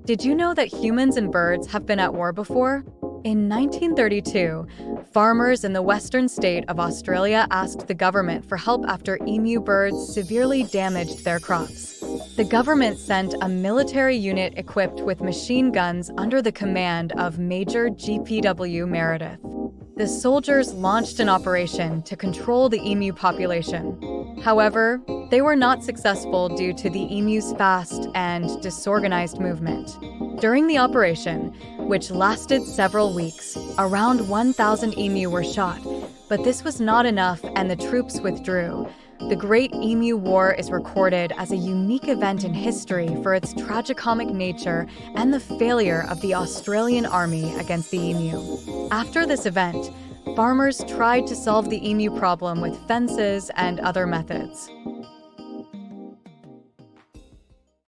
Did you know that humans and birds have been at war before? In 1932, farmers in the western state of Australia asked the government for help after emu birds severely damaged their crops. The government sent a military unit equipped with machine guns under the command of Major G.P.W. Meredith. The soldiers launched an operation to control the emu population. However, they were not successful due to the emu's fast and disorganized movement. During the operation, which lasted several weeks, around 1,000 emu were shot, but this was not enough and the troops withdrew. The Great Emu War is recorded as a unique event in history for its tragicomic nature and the failure of the Australian Army against the emu. After this event, farmers tried to solve the emu problem with fences and other methods.